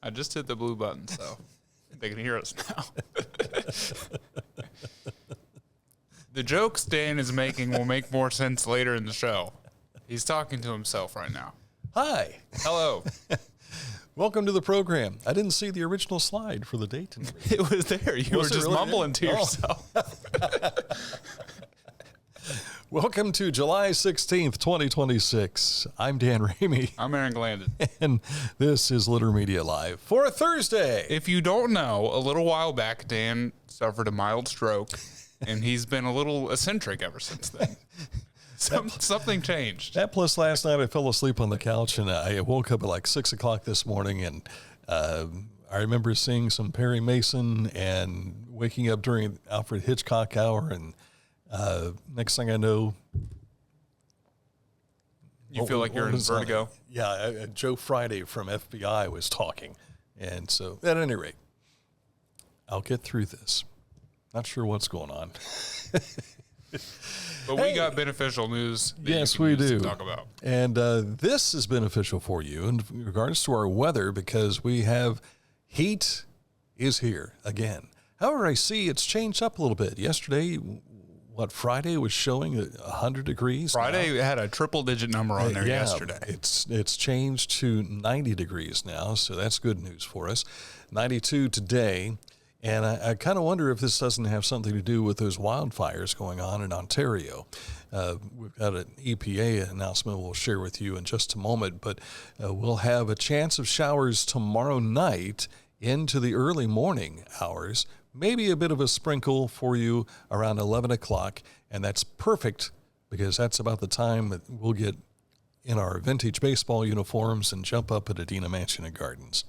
I just hit the blue button, so they can hear us now. The jokes Dan is making will make more sense later in the show. He's talking to himself right now. Hi. Hello. Welcome to the program. I didn't see the original slide for the date. It was there. You were just mumbling to yourself. Welcome to July 16th, 2026. I'm Dan Ramey. I'm Aaron Glandon. And this is Litter Media Live for Thursday. If you don't know, a little while back, Dan suffered a mild stroke, and he's been a little eccentric ever since then. Something changed. That plus last night I fell asleep on the couch, and I woke up at like 6 o'clock this morning, and I remember seeing some Perry Mason and waking up during Alfred Hitchcock hour, and next thing I know, you feel like you're in vertigo? Yeah, Joe Friday from FBI was talking. And so, at any rate, I'll get through this. Not sure what's going on. But we got beneficial news. Yes, we do. To talk about. And this is beneficial for you in regards to our weather, because we have heat is here again. However, I see it's changed up a little bit. Yesterday, Friday was showing 100 degrees. Friday had a triple-digit number on there yesterday. It's changed to 90 degrees now, so that's good news for us. 92 today, and I kind of wonder if this doesn't have something to do with those wildfires going on in Ontario. We've got an EPA announcement we'll share with you in just a moment, but we'll have a chance of showers tomorrow night into the early morning hours. Maybe a bit of a sprinkle for you around 11 o'clock, and that's perfect because that's about the time that we'll get in our vintage baseball uniforms and jump up at Adena Mansion and Gardens.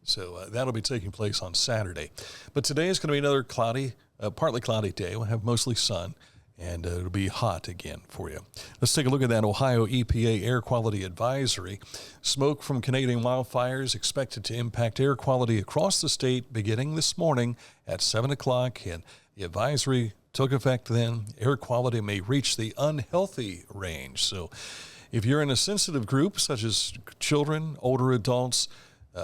So that'll be taking place on Saturday. But today is going to be another cloudy, partly cloudy day. We'll have mostly sun, and it'll be hot again for you. Let's take a look at that Ohio EPA Air Quality Advisory. Smoke from Canadian wildfires expected to impact air quality across the state beginning this morning at 7 o'clock, and the advisory took effect then. Air quality may reach the unhealthy range. So if you're in a sensitive group, such as children, older adults,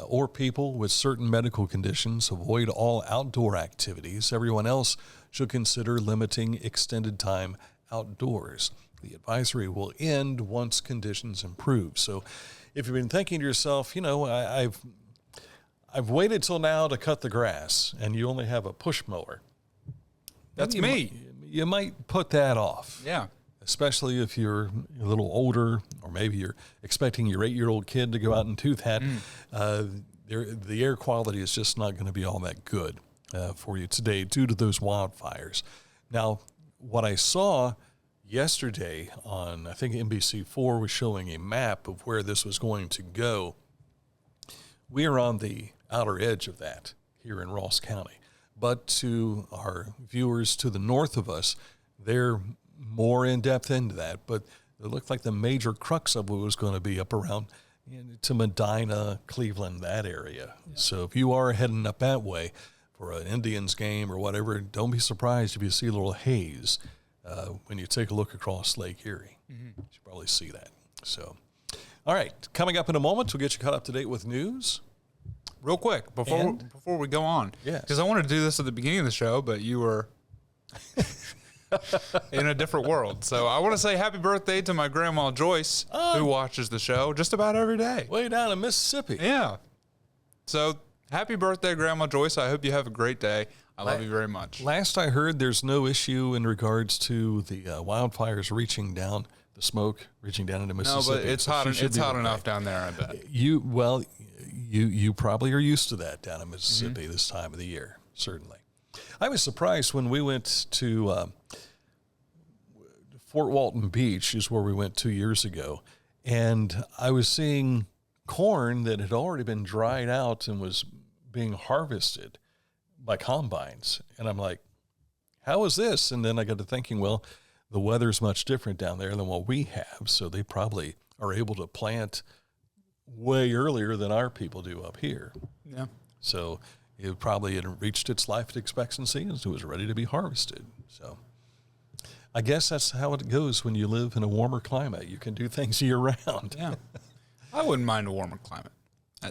or people with certain medical conditions, avoid all outdoor activities. Everyone else should consider limiting extended time outdoors. The advisory will end once conditions improve. So if you've been thinking to yourself, I've waited till now to cut the grass, and you only have a push mower. That's me. You might put that off. Yeah. Especially if you're a little older, or maybe you're expecting your 8-year-old kid to go out and do that. The air quality is just not going to be all that good for you today due to those wildfires. Now, what I saw yesterday on, I think NBC4 was showing a map of where this was going to go. We are on the outer edge of that here in Ross County. But to our viewers to the north of us, they're more in depth into that, but it looked like the major crux of it was going to be up around to Medina, Cleveland, that area. Yeah. So if you are heading up that way for an Indians game or whatever, don't be surprised if you see a little haze when you take a look across Lake Erie. Mm-hmm. You should probably see that. So, all right, coming up in a moment, we'll get you caught up to date with news. Real quick, before we go on, because I wanted to do this at the beginning of the show, but you were in a different world. So I want to say happy birthday to my grandma Joyce, who watches the show just about every day. Way down in Mississippi. Yeah. So happy birthday, Grandma Joyce. I hope you have a great day. I love you very much. Last I heard, there's no issue in regards to the wildfires reaching down, the smoke reaching down into Mississippi. No, but it's hot. It's hot enough down there, I bet. You probably are used to that down in Mississippi this time of the year, certainly. I was surprised when we went to Fort Walton Beach, is where we went 2 years ago, and I was seeing corn that had already been dried out and was being harvested by combines. And I'm like, how is this? And then I got to thinking, well, the weather's much different down there than what we have, so they probably are able to plant way earlier than our people do up here. Yeah. So it probably had reached its life expectancy and it was ready to be harvested. So I guess that's how it goes when you live in a warmer climate. You can do things year round. Yeah. I wouldn't mind a warmer climate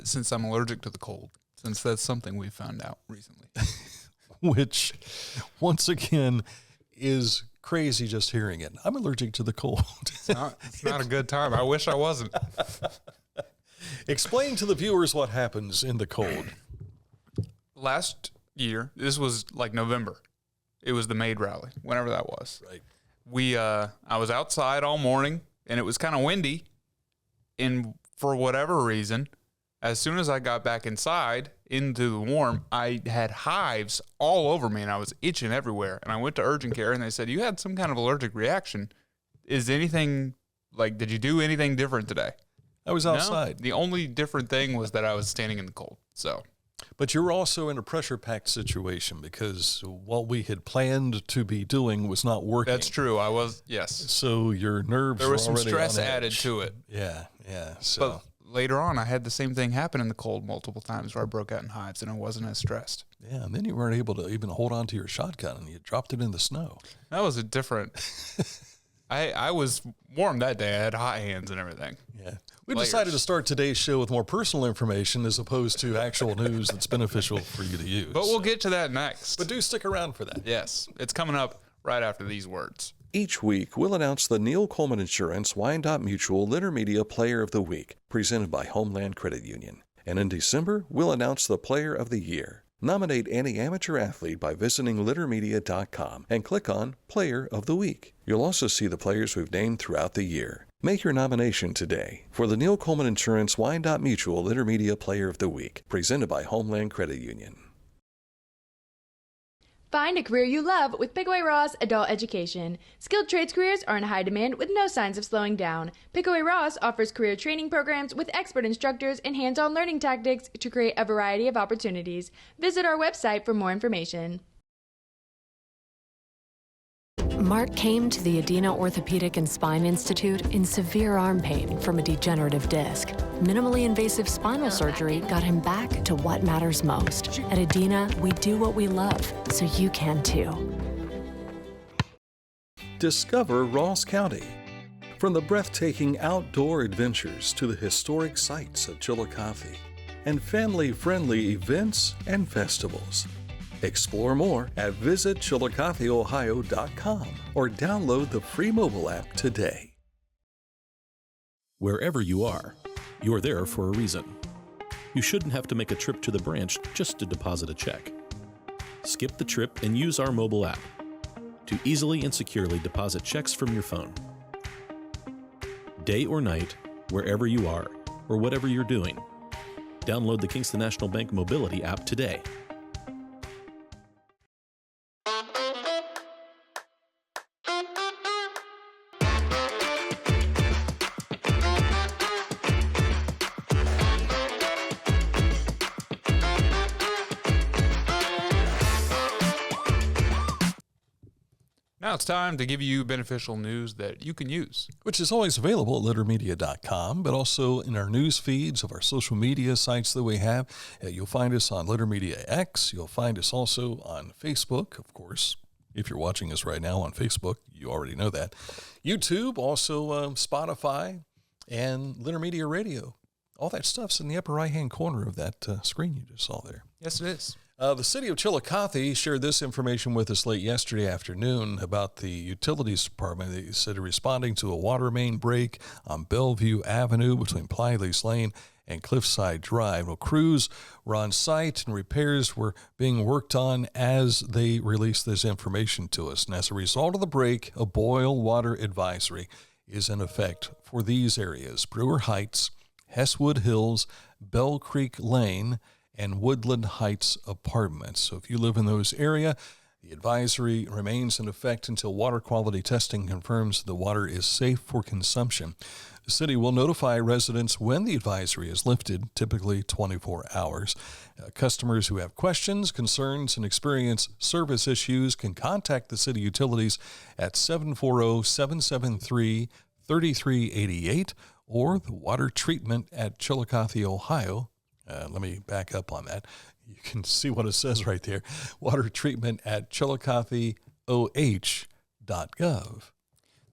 since I'm allergic to the cold. since that's something we found out recently. Which, once again, is crazy just hearing it. I'm allergic to the cold. It's not a good time. I wish I wasn't. Explain to the viewers what happens in the cold. Last year, this was like November. It was the maid rally, whenever that was. Right. I was outside all morning, and it was kind of windy. And for whatever reason, as soon as I got back inside into the warm, I had hives all over me, and I was itching everywhere. And I went to urgent care, and they said, you had some kind of allergic reaction. Is anything, like, did you do anything different today? I was outside. No, the only different thing was that I was standing in the cold. So, but you were also in a pressure-packed situation because what we had planned to be doing was not working. That's true. I was, yes. So your nerves there was some already stress on edge. added to it. Yeah. So. But later on, I had the same thing happen in the cold multiple times where I broke out in hives and I wasn't as stressed. Yeah, and then you weren't able to even hold on to your shotgun and you dropped it in the snow. That was a different... I was warm that day. I had hot hands and everything. Yeah. We decided to start today's show with more personal information as opposed to actual news that's beneficial for you to use. But we'll get to that next. But do stick around for that. Yes. It's coming up right after these words. Each week, we'll announce the Neil Coleman Insurance Wyandotte Mutual Intermedia Player of the Week, presented by Homeland Credit Union. And in December, we'll announce the Player of the Year. Nominate any amateur athlete by visiting littermedia.com and click on Player of the Week. You'll also see the players we've named throughout the year. Make your nomination today for the Neil Coleman Insurance Wyandotte Mutual Intermedia Player of the Week, presented by Homeland Credit Union. Find a career you love with Pickaway Ross Adult Education. Skilled trades careers are in high demand with no signs of slowing down. Pickaway Ross offers career training programs with expert instructors and hands-on learning tactics to create a variety of opportunities. Visit our website for more information. Mark came to the Adena Orthopedic and Spine Institute in severe arm pain from a degenerative disc. Minimally invasive spinal surgery got him back to what matters most. At Adena, we do what we love, so you can too. Discover Ross County. From the breathtaking outdoor adventures to the historic sights of Chillicothe and family-friendly events and festivals. Explore more at visitchillicotheohio.com or download the free mobile app today. Wherever you are, you're there for a reason. You shouldn't have to make a trip to the branch just to deposit a check. Skip the trip and use our mobile app to easily and securely deposit checks from your phone. Day or night, wherever you are, or whatever you're doing, download the Kingston National Bank Mobility app today. Now it's time to give you beneficial news that you can use. Which is always available at littermedia.com, but also in our news feeds of our social media sites that we have. You'll find us on Litter Media X. You'll find us also on Facebook, of course. If you're watching us right now on Facebook, you already know that. YouTube, also Spotify, and Litter Media Radio. All that stuff's in the upper right-hand corner of that screen you just saw there. Yes, it is. The city of Chillicothe shared this information with us late yesterday afternoon about the utilities department. They said responding to a water main break on Belleview Avenue between Plyleys Lane and Cliffside Drive. Well, crews were on site and repairs were being worked on as they released this information to us. And as a result of the break, a boil water advisory is in effect for these areas: Brewer Heights, Hesswood Hills, Bell Creek Lane, and Woodland Heights Apartments. So if you live in those areas, the advisory remains in effect until water quality testing confirms the water is safe for consumption. The city will notify residents when the advisory is lifted, typically 24 hours. Customers who have questions, concerns, and experience service issues can contact the city utilities at 740-773-3388 or the water treatment at Chillicothe, Ohio. Let me back up on that. You can see what it says right there. Water treatment at chillicotheoh.gov.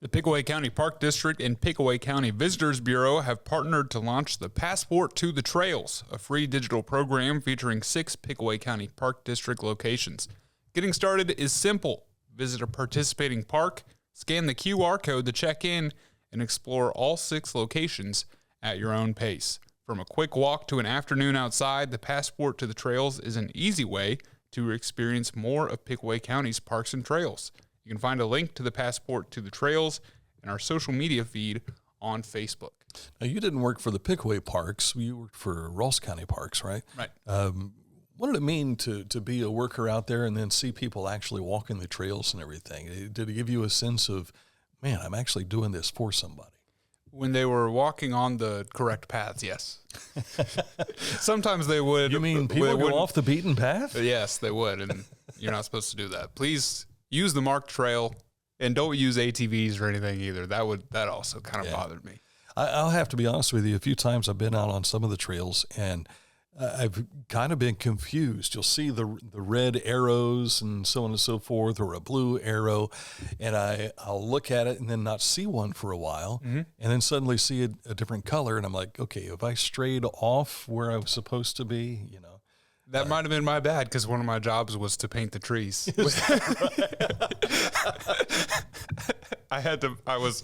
The Pickaway County Park District and Pickaway County Visitors Bureau have partnered to launch the Passport to the Trails, a free digital program featuring 6 Pickaway County Park District locations. Getting started is simple. Visit a participating park, scan the QR code to check in, and explore all 6 locations at your own pace. From a quick walk to an afternoon outside, the Passport to the Trails is an easy way to experience more of Pickaway County's parks and trails. You can find a link to the Passport to the Trails in our social media feed on Facebook. Now, you didn't work for the Pickaway Parks. You worked for Ross County Parks, right? Right. What did it mean to be a worker out there and then see people actually walking the trails and everything? Did it give you a sense of, man, I'm actually doing this for somebody? When they were walking on the correct paths, yes. Sometimes they would. You mean people go off the beaten path? Yes, they would, and you're not supposed to do that. Please use the marked trail, and don't use ATVs or anything either. That also kind of bothered me. I'll have to be honest with you. A few times I've been out on some of the trails, and I've kind of been confused. You'll see the red arrows and so on and so forth, or a blue arrow, and I'll look at it and then not see one for a while, and then suddenly see a different color, and I'm like, okay, have I strayed off where I was supposed to be? You know. That might have been my bad, because one of my jobs was to paint the trees. I was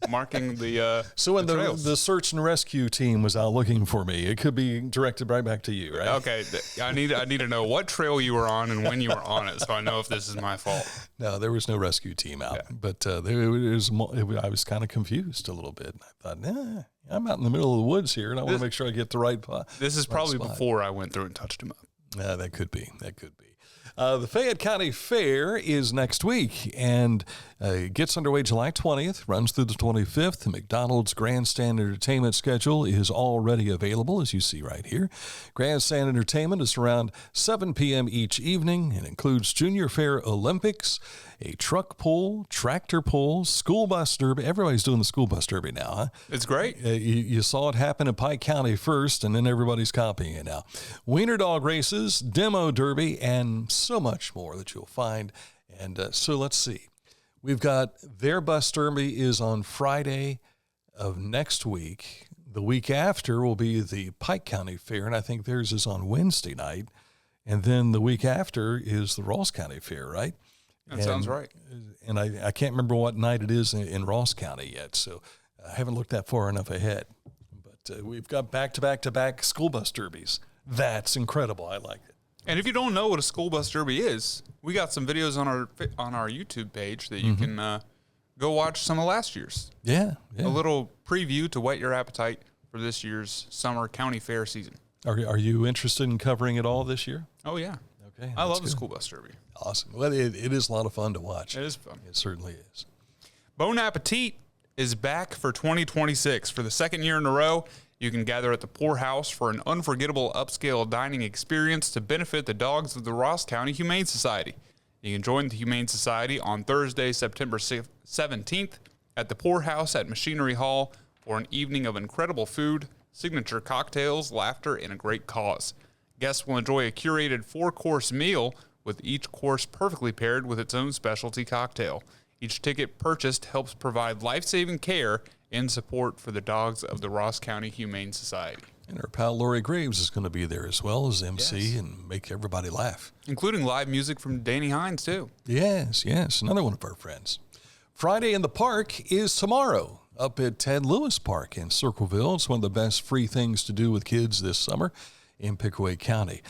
marking the So when trails. the search and rescue team was out looking for me, it could be directed right back to you, right? Okay, I need to know what trail you were on and when you were on it, so I know if this is my fault. No, there was no rescue team out, but I was kind of confused a little bit. I thought, I'm out in the middle of the woods here, and I want to make sure I get the right spot. This is probably before I went through and touched him up. That could be. The Fayette County Fair is next week, and it gets underway July 20th, runs through the 25th. The McDonald's Grandstand Entertainment schedule is already available, as you see right here. Grandstand Entertainment is around 7 p.m. each evening and includes Junior Fair Olympics, a truck pull, tractor pull, school bus derby. Everybody's doing the school bus derby now, huh? It's great. You saw it happen in Pike County first, and then everybody's copying it now. Wiener dog races, demo derby, and so much more that you'll find. And so let's see. We've got their bus derby is on Friday of next week. The week after will be the Pike County Fair, and I think theirs is on Wednesday night. And then the week after is the Ross County Fair, right? That sounds right. And I can't remember what night it is in Ross County yet, so I haven't looked that far enough ahead. But we've got back-to-back school bus derbies. That's incredible. I like it. And if you don't know what a school bus derby is, we got some videos on our YouTube page that you can go watch some of last year's. Yeah. A little preview to whet your appetite for this year's summer county fair season. Are you interested in covering it all this year? Oh, yeah. Okay. I love the school bus derby. Awesome. Well, it is a lot of fun to watch. It is fun. It certainly is. Bon Appetit is back for 2026. For the second year in a row, you can gather at the Poorhouse for an unforgettable upscale dining experience to benefit the dogs of the Ross County Humane Society. You can join the Humane Society on Thursday, September 17th at the Poorhouse at Machinery Hall for an evening of incredible food, signature cocktails, laughter, and a great cause. Guests will enjoy a curated 4-course meal with each course perfectly paired with its own specialty cocktail. Each ticket purchased helps provide life-saving care and support for the dogs of the Ross County Humane Society. And our pal Lori Graves is going to be there as well as MC and make everybody laugh. Including live music from Danny Hines, too. Yes, another one of our friends. Friday in the Park is tomorrow up at Ted Lewis Park in Circleville. It's one of the best free things to do with kids this summer in Pickaway County.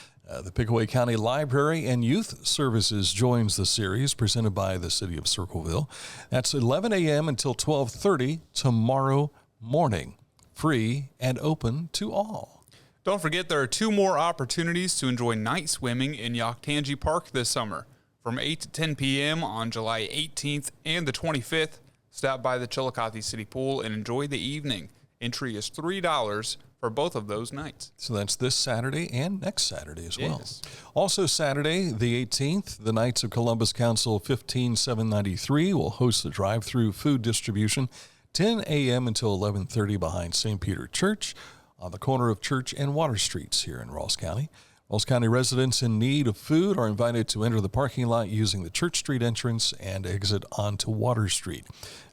The Pickaway County Library and Youth Services joins the series presented by the City of Circleville. That's 11 a.m. until 12:30 tomorrow morning. Free and open to all. Don't forget there are 2 more opportunities to enjoy night swimming in Yoctangi Park this summer. From 8 to 10 p.m. on July 18th and the 25th, stop by the Chillicothe City Pool and enjoy the evening. Entry is $3 for both of those nights. So that's this Saturday and next Saturday as well. Yes. Also Saturday, the 18th, the Knights of Columbus Council 15793 will host the drive-through food distribution 10 a.m. until 11:30 behind St. Peter Church on the corner of Church and Water Streets here in Ross County. Wells County residents in need of food are invited to enter the parking lot using the Church Street entrance and exit onto Water Street.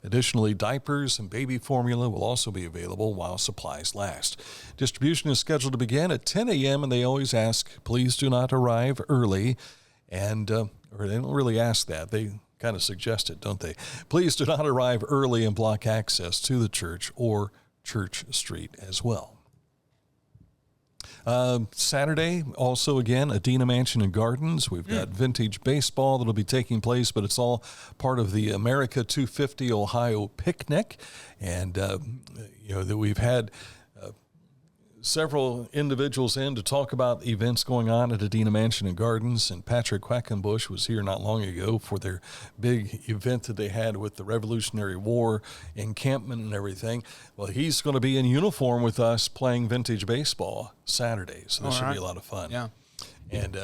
Additionally, diapers and baby formula will also be available while supplies last. Distribution is scheduled to begin at 10 a.m., and they always ask, please do not arrive early. And, or they don't really ask that. They kind of suggest it, don't they? Please do not arrive early and block access to the church or Church Street as well. Saturday, also again, Adena Mansion and Gardens. We've got vintage baseball that'll be taking place, but it's all part of the America 250 Ohio Picnic. And, that we've had several individuals in to talk about events going on at Adena Mansion and Gardens, and Patrick Quackenbush was here not long ago for their big event that they had with the Revolutionary War encampment and everything. Well, he's going to be in uniform with us playing vintage baseball Saturday, so this should be a lot of fun. Yeah. And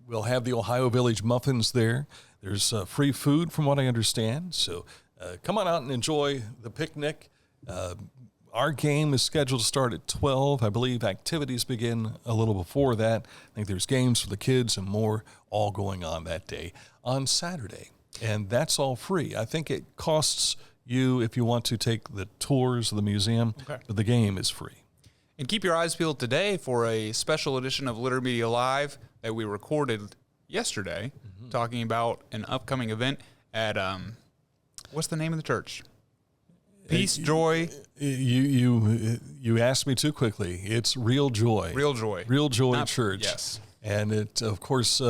we'll have the Ohio Village muffins there. There's free food from what I understand, so come on out and enjoy the picnic. Our game is scheduled to start at 12. I believe activities begin a little before that. I think there's games for the kids and more all going on that day on Saturday. And that's all free. I think it costs you if you want to take the tours of the museum, but the game is free. And keep your eyes peeled today for a special edition of Litter Media Live that we recorded yesterday, talking about an upcoming event at, what's the name of the church? Peace, Joy. You asked me too quickly. It's Real Joy. Real Joy. Real Joy Church. Yes. And it, of course,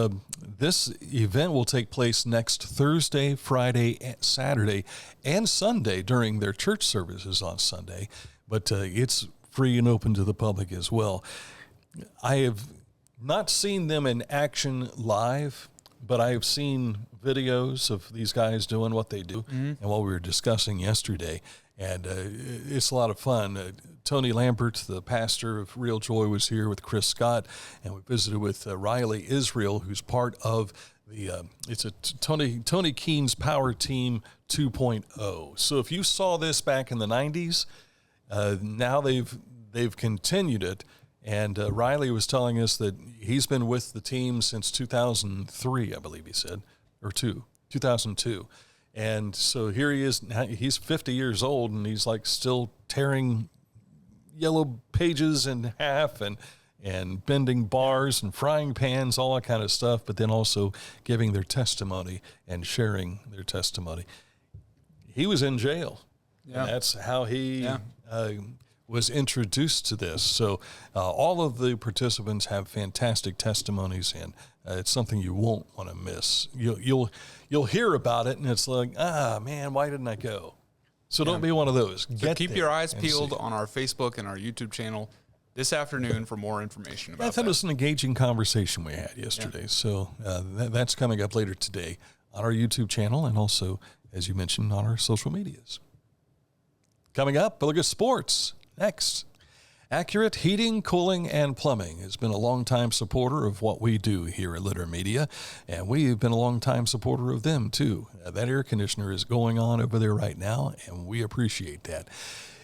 this event will take place next Thursday, Friday, Saturday, and Sunday during their church services on Sunday. But it's free and open to the public as well. I have not seen them in action live, but I have seen videos of these guys doing what they do and what we were discussing yesterday. And it's a lot of fun. Tony Lambert, the pastor of Real Joy, was here with Chris Scott, and we visited with Riley Israel, who's part of the it's a Tony Keen's Power Team 2.0. So if you saw this back in the 90s, now they've continued it. And Riley was telling us that he's been with the team since 2003, I believe he said, or 2002. And so here he is. He's 50 years old, and he's like still tearing yellow pages in half and bending bars and frying pans, all that kind of stuff, but then also giving their testimony and sharing their testimony. He was in jail. Yeah. And that's how he was introduced to this. So all of the participants have fantastic testimonies, and it's something you won't want to miss. You'll hear about it, and it's like, man, why didn't I go? So don't be one of those. So keep your eyes peeled on our Facebook and our YouTube channel this afternoon for more information about that. I thought it was an engaging conversation we had yesterday. Yeah. So that's coming up later today on our YouTube channel, and also, as you mentioned, on our social medias. Coming up, a look at sports. Next, Accurate Heating, Cooling, and Plumbing has been a longtime supporter of what we do here at Litter Media, and we've been a longtime supporter of them, too. That air conditioner is going on over there right now, and we appreciate that.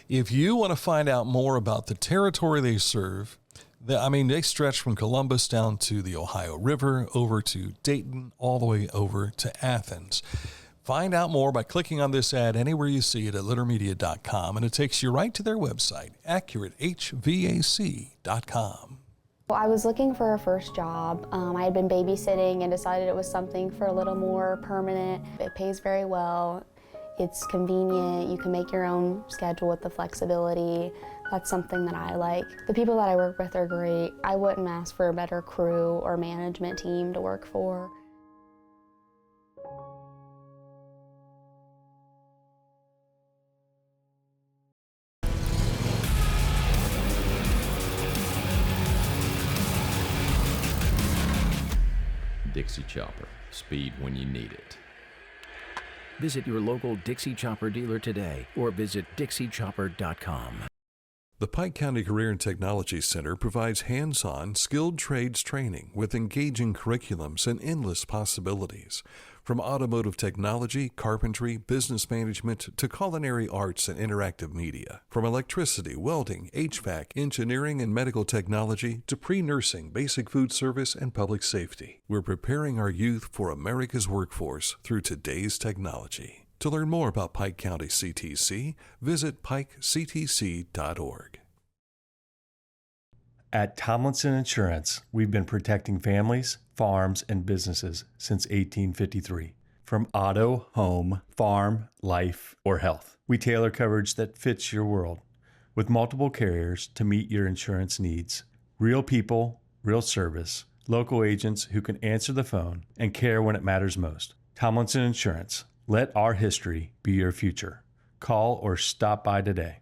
If you want to find out more about the territory they serve, they stretch from Columbus down to the Ohio River, over to Dayton, all the way over to Athens. Find out more by clicking on this ad anywhere you see it at littermedia.com, and it takes you right to their website, accuratehvac.com. Well, I was looking for a first job. I had been babysitting and decided it was something for a little more permanent. It pays very well. It's convenient. You can make your own schedule with the flexibility. That's something that I like. The people that I work with are great. I wouldn't ask for a better crew or management team to work for. Dixie Chopper, speed when you need it. Visit your local Dixie Chopper dealer today or visit DixieChopper.com. The Pike County Career and Technology Center provides hands-on, skilled trades training with engaging curriculums and endless possibilities. From automotive technology, carpentry, business management, to culinary arts and interactive media. From electricity, welding, HVAC, engineering, and medical technology, to pre-nursing, basic food service, and public safety. We're preparing our youth for America's workforce through today's technology. To learn more about Pike County CTC, visit pikectc.org. At Tomlinson Insurance, we've been protecting families, farms, and businesses since 1853. From auto, home, farm, life, or health, we tailor coverage that fits your world. With multiple carriers to meet your insurance needs. Real people, real service, local agents who can answer the phone and care when it matters most. Tomlinson Insurance. Let our history be your future. Call or stop by today.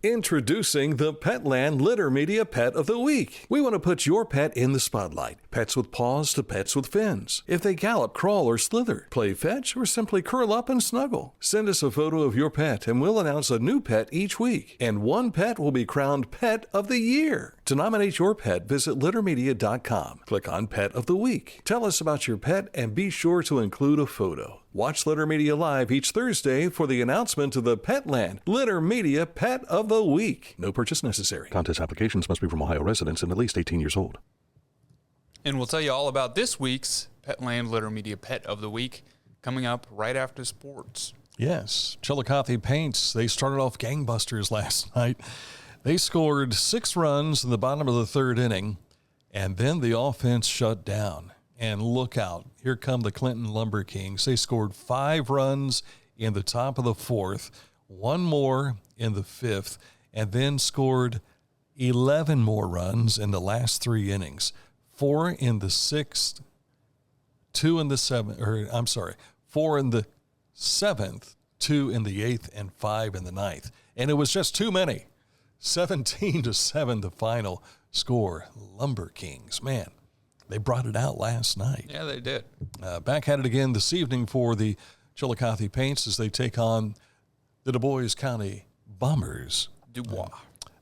Introducing the Petland Litter Media Pet of the Week. We want to put your pet in the spotlight. Pets with paws to pets with fins. If they gallop, crawl, or slither, play fetch, or simply curl up and snuggle. Send us a photo of your pet and we'll announce a new pet each week. And one pet will be crowned Pet of the Year. To nominate your pet, visit littermedia.com. Click on Pet of the Week. Tell us about your pet and be sure to include a photo. Watch Litter Media Live each Thursday for the announcement of the Petland Litter Media Pet of the Week. No purchase necessary. Contest applications must be from Ohio residents and at least 18 years old. And we'll tell you all about this week's Petland Litter Media Pet of the Week coming up right after sports. Yes, Chillicothe Paints, they started off gangbusters last night. They scored 6 runs in the bottom of the third inning, and then the offense shut down. And look out, here come the Clinton Lumberkings. They scored 5 runs in the top of the fourth, 1 more in the fifth, and then scored 11 more runs in the last 3 innings. 4 in the sixth, 4 in the seventh, 2 in the eighth, and 5 in the ninth. And it was just too many. 17-7 the final score. Lumberkings, man. They brought it out last night. Yeah, they did. Back at it again this evening for the Chillicothe Paints as they take on the Du Bois County Bombers. Dubois.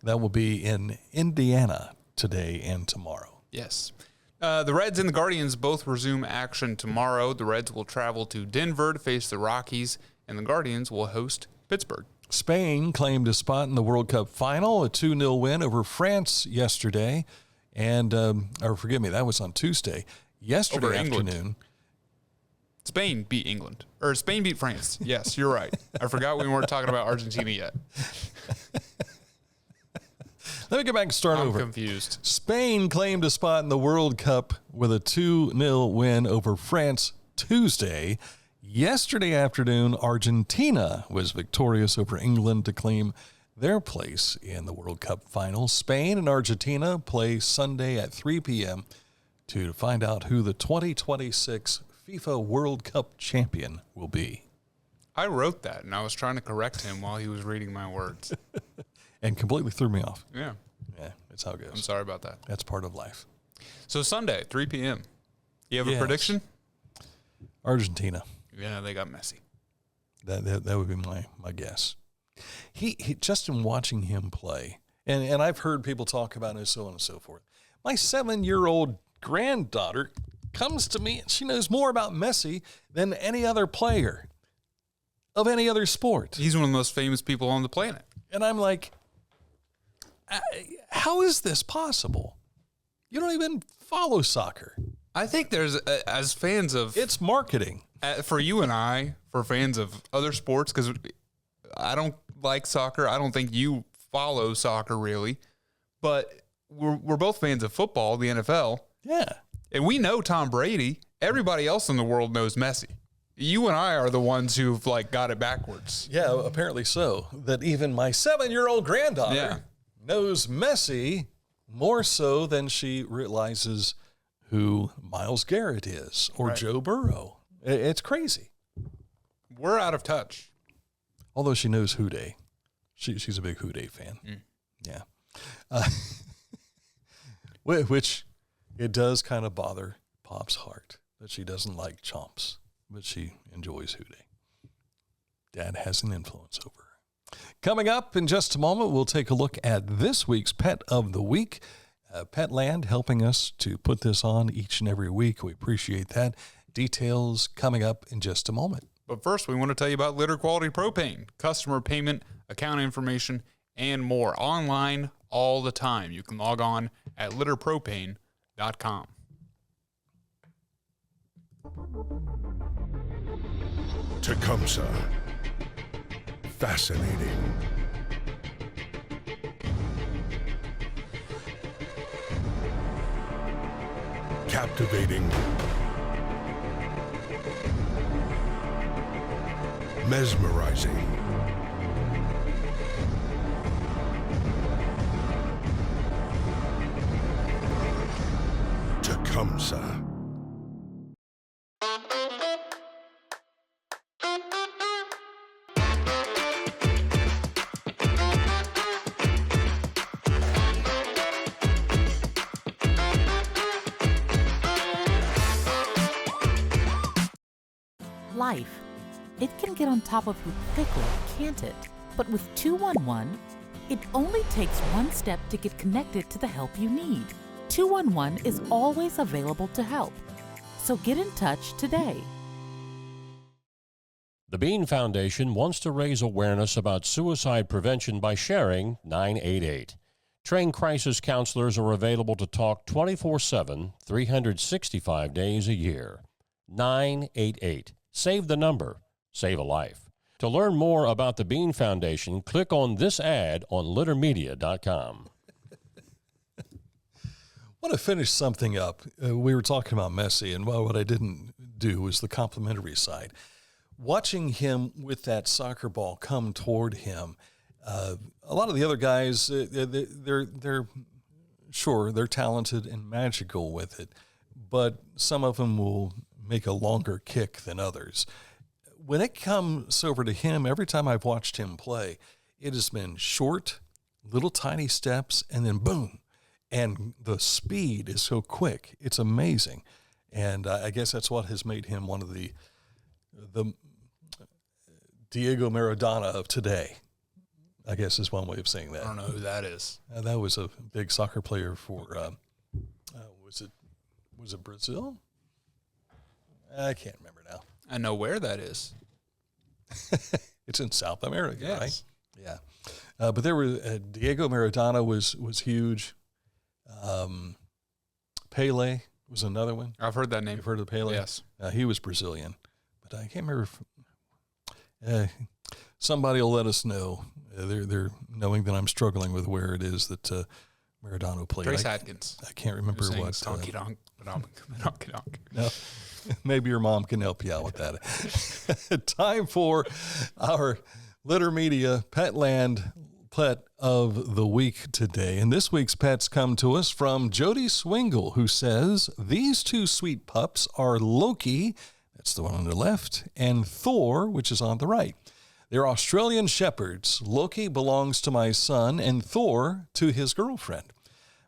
That will be in Indiana today and tomorrow. Yes. The Reds and the Guardians both resume action tomorrow. The Reds will travel to Denver to face the Rockies, and the Guardians will host Pittsburgh. Spain claimed a spot in the World Cup final, a 2-0 win over France yesterday. And, that was on Tuesday. Yesterday afternoon. Spain beat England. Or Spain beat France. Yes, you're right. I forgot we weren't talking about Argentina yet. Let me get back and start over. I'm confused. Spain claimed a spot in the World Cup with a 2-0 win over France Tuesday. Yesterday afternoon, Argentina was victorious over England to claim their place in the World Cup final. Spain and Argentina play Sunday at 3 p.m. to find out who the 2026 FIFA World Cup champion will be. I wrote that, and I was trying to correct him while he was reading my words. And completely threw me off. Yeah. Yeah, that's how it goes. I'm sorry about that. That's part of life. So Sunday, 3 p.m. You have a prediction? Argentina. Yeah, they got messy. That would be my guess. He just in watching him play, and I've heard people talk about it, so on and so forth. My 7-year-old granddaughter comes to me, and she knows more about Messi than any other player of any other sport. He's one of the most famous people on the planet. And I'm like, how is this possible? You don't even follow soccer. I think there's, as fans of... It's marketing. For you and I, for fans of other sports, because I don't like soccer. I don't think you follow soccer really, but we're both fans of football, the NFL. Yeah. And we know Tom Brady. Everybody else in the world knows Messi. You and I are the ones who've got it backwards. Yeah, apparently so. That even my 7-year-old granddaughter knows Messi more so than she realizes who Myles Garrett is or Joe Burrow. It's crazy. We're out of touch. Although she knows Houday. She's a big Houday fan. Yeah. Which it does kind of bother Pop's heart that she doesn't like Chomps, but she enjoys Houday. Dad has an influence over her. Coming up in just a moment, we'll take a look at this week's Pet of the Week. Petland helping us to put this on each and every week. We appreciate that. Details coming up in just a moment. But first, we want to tell you about Litter Quality Propane, customer payment, account information, and more online all the time. You can log on at litterpropane.com. Tecumseh. Fascinating. Captivating. Mesmerizing. Tecumseh. Life. It can get on top of you quickly, can't it? But with 211, it only takes one step to get connected to the help you need. 211 is always available to help. So get in touch today. The Bean Foundation wants to raise awareness about suicide prevention by sharing 988. Trained crisis counselors are available to talk 24/7, 365 days a year. 988. Save the number. Save a life. To learn more about the Bean Foundation, click on this ad on littermedia.com. I want to finish something up. We were talking about Messi, and what I didn't do was the complimentary side. Watching him with that soccer ball come toward him, a lot of the other guys, they're sure, they're talented and magical with it, but some of them will make a longer kick than others. When it comes over to him, every time I've watched him play, it has been short, little tiny steps, and then boom. And the speed is so quick. It's amazing. And I guess that's what has made him one of the Diego Maradona of today, I guess is one way of saying that. I don't know who that is. That was a big soccer player for, was it Brazil? I can't remember now. I know where that is. It's in South America, yes. Right? Yeah. But there were Diego Maradona was huge. Pele was another one. I've heard that name. You've heard of Pele? Yes. He was Brazilian, but I can't remember. Somebody will let us know. They're knowing that I'm struggling with where it is that Maradona played. Trace Atkins. I can't remember what. Donkey donk. No. Maybe your mom can help you out with that. Time for our Litter Media Petland Pet of the Week today. And this week's pets come to us from Jody Swingle, who says, these two sweet pups are Loki, that's the one on the left, and Thor, which is on the right. They're Australian shepherds. Loki belongs to my son and Thor to his girlfriend.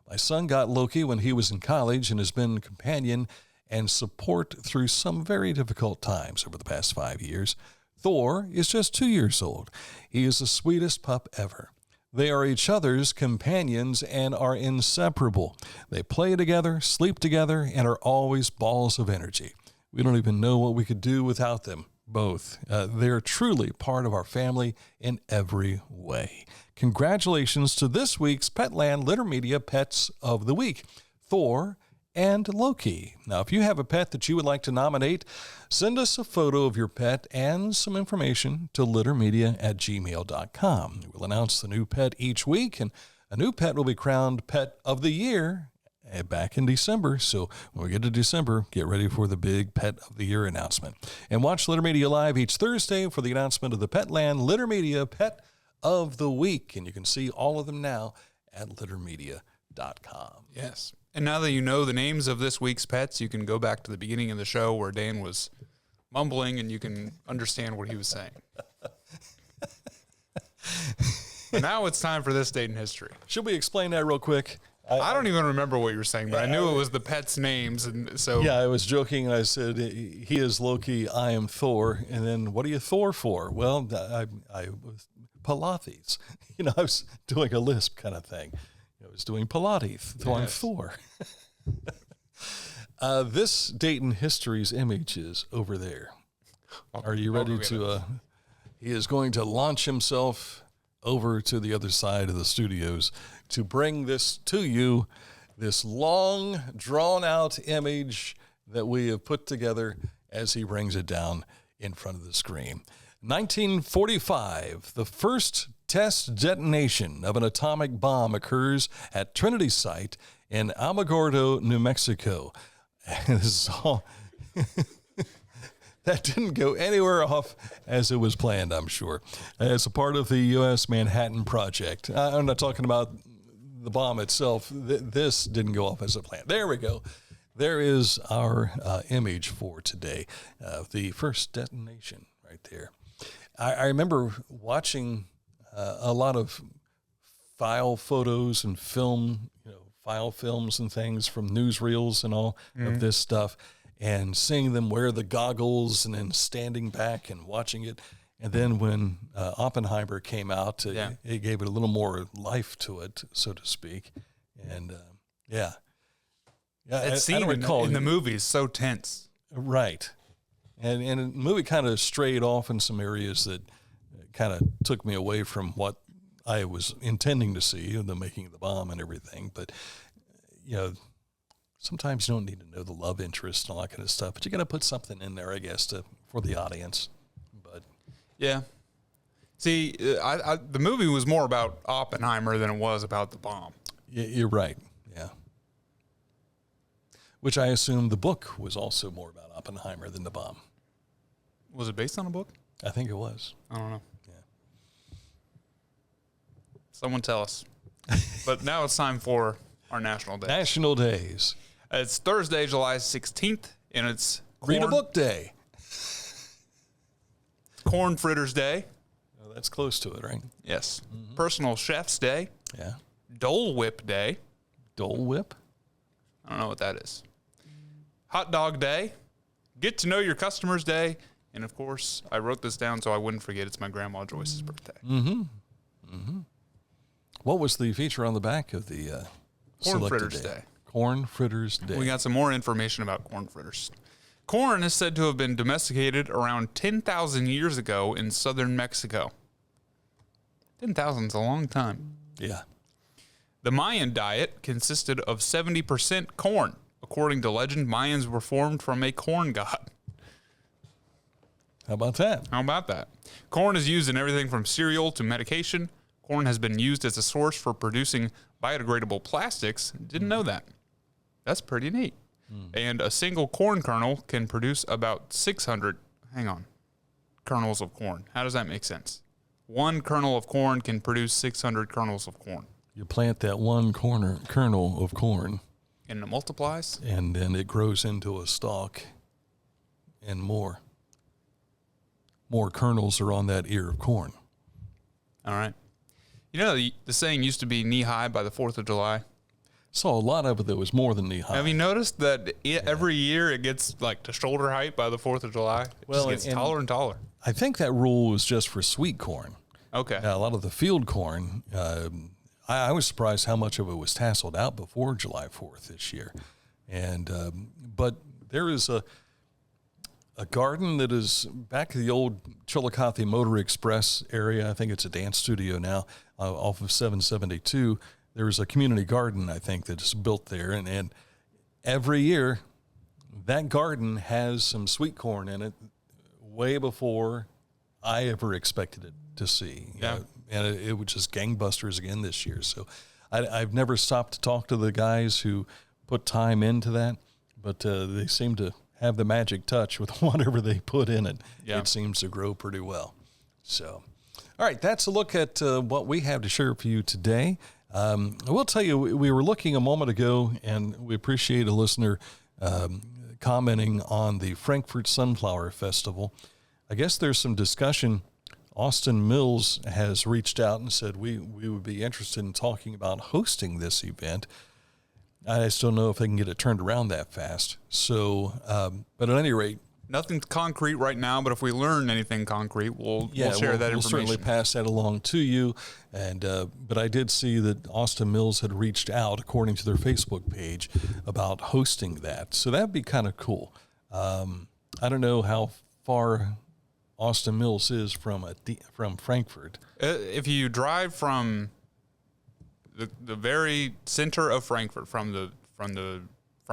My son got Loki when he was in college and has been a companion and support through some very difficult times over the past 5 years. Thor is just 2 years old. He is the sweetest pup ever. They are each other's companions and are inseparable. They play together, sleep together, and are always balls of energy. We don't even know what we could do without them both. They're truly part of our family in every way. Congratulations to this week's Petland Litter Media Pets of the Week, Thor and Loki. Now, if you have a pet that you would like to nominate, send us a photo of your pet and some information to littermedia@gmail.com. We'll announce the new pet each week, and a new pet will be crowned Pet of the Year back in December. So when we get to December, get ready for the big Pet of the Year announcement. And watch Litter Media Live each Thursday for the announcement of the Petland Litter Media Pet of the Week. And you can see all of them now at littermedia.com. Yes. And now that you know the names of this week's pets, you can go back to the beginning of the show where Dan was mumbling and you can understand what he was saying. But now it's time for this date in history. Should we explain that real quick? I don't even remember what you were saying, but I knew it was the pets' names. And so yeah, I was joking. I said, he is Loki, I am Thor. And then what are you Thor for? Well, I was Pilates. I was doing a lisp kind of thing. I was doing Pilates, so I'm Thor. This Dayton History's image is over there. Are you ready to... he is going to launch himself over to the other side of the studios to bring this to you, this long, drawn-out image that we have put together as he brings it down in front of the screen. 1945, the first test detonation of an atomic bomb occurs at Trinity Site in Alamogordo, New Mexico. This is all... That didn't go anywhere off as it was planned, I'm sure, as a part of the U.S. Manhattan Project. I'm not talking about the bomb itself. This didn't go off as a plan. There we go. There is our image for today, the first detonation right there. I remember watching a lot of file photos and film, file films and things from newsreels and all of this stuff, and seeing them wear the goggles and then standing back and watching it. And then when Oppenheimer came out, it gave it a little more life to it, so to speak. And that scene in the movie is so tense. Right. And the movie kind of strayed off in some areas that kind of took me away from what I was intending to see, the making of the bomb and everything. But, sometimes you don't need to know the love interest and all that kind of stuff, but you got to put something in there, I guess, for the audience. But yeah, see, the movie was more about Oppenheimer than it was about the bomb. You're right. Yeah, which I assume the book was also more about Oppenheimer than the bomb. Was it based on a book? I think it was. I don't know. Yeah. Someone tell us. But now it's time for our national days. National days. It's Thursday, July 16th, and it's Read a Book Day. Corn Fritters Day. Oh, that's close to it, right? Yes. Mm-hmm. Personal Chef's Day. Yeah. Dole Whip Day. Dole Whip? I don't know what that is. Hot Dog Day. Get to know your customers Day. And, of course, I wrote this down so I wouldn't forget it's my Grandma Joyce's birthday. Mm-hmm. Mm-hmm. What was the feature on the back of the Corn Fritters Day? Corn Fritters Day. We got some more information about corn fritters. Corn is said to have been domesticated around 10,000 years ago in southern Mexico. 10,000 is a long time. Yeah. The Mayan diet consisted of 70% corn. According to legend, Mayans were formed from a corn god. How about that? How about that? Corn is used in everything from cereal to medication. Corn has been used as a source for producing biodegradable plastics. Didn't know that. That's pretty neat. And a single corn kernel can produce about 600, kernels of corn. How does that make sense? One kernel of corn can produce 600 kernels of corn. You plant that one kernel of corn. And it multiplies? And then it grows into a stalk and more. More kernels are on that ear of corn. All right. The saying used to be knee-high by the 4th of July. Saw a lot of it that was more than knee-high. Have you noticed that every year it gets to shoulder height by the 4th of July? It just gets taller and taller. I think that rule was just for sweet corn. Okay. Now, a lot of the field corn, I was surprised how much of it was tasseled out before July 4th this year. And but there is a garden that is back in the old Chillicothe Motor Express area. I think it's a dance studio now off of 772. There's a community garden, I think, that's built there. And every year, that garden has some sweet corn in it way before I ever expected it to see. Yeah. And it was just gangbusters again this year. So I've never stopped to talk to the guys who put time into that, but they seem to have the magic touch with whatever they put in it. Yeah. It seems to grow pretty well. So, all right, that's a look at what we have to share for you today. I will tell you, we were looking a moment ago, and we appreciate a listener commenting on the Frankfurt Sunflower Festival. I guess there's some discussion. Austin Mills has reached out and said we would be interested in talking about hosting this event. I just don't know if they can get it turned around that fast. So, but at any rate, Nothing's concrete right now, but if we learn anything concrete, we'll share that information. We'll certainly pass that along to you. And but I did see that Austin Mills had reached out, according to their Facebook page, about hosting that. So that'd be kind of cool. I don't know how far Austin Mills is from Frankfort. If you drive from the very center of Frankfort, from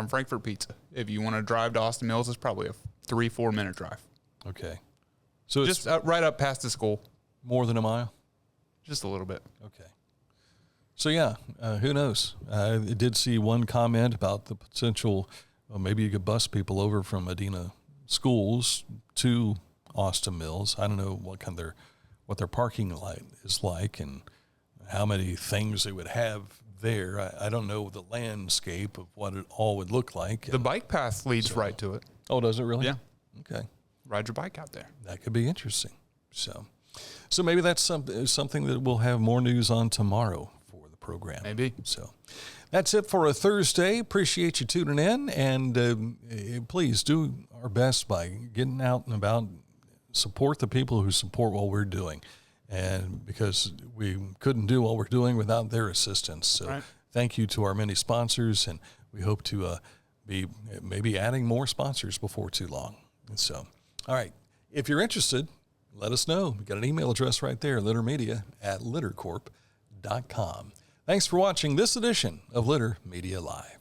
Frankfurt Pizza, if you want to drive to Austin Mills, it's probably a 3-4 minute drive. Okay, so just right up past the school. More than a mile, just a little bit. Okay. So yeah, who knows? I did see one comment about the potential. Well, maybe you could bus people over from Medina schools to Austin Mills. I don't know what their parking lot is like and how many things they would have there. I don't know the landscape of what it all would look like. The bike path leads right to it. Oh, does it really? Yeah. Okay. Ride your bike out there. That could be interesting. So maybe that's something that we'll have more news on tomorrow for the program. Maybe. So that's it for a Thursday. Appreciate you tuning in, and please do our best by getting out and about. Support the people who support what we're doing, and because we couldn't do what we're doing without their assistance. So Thank you to our many sponsors, and we hope to be maybe adding more sponsors before too long. And so, all right, if you're interested, let us know. We've got an email address right there, littermedia@littercorp.com. Thanks for watching this edition of Litter Media Live.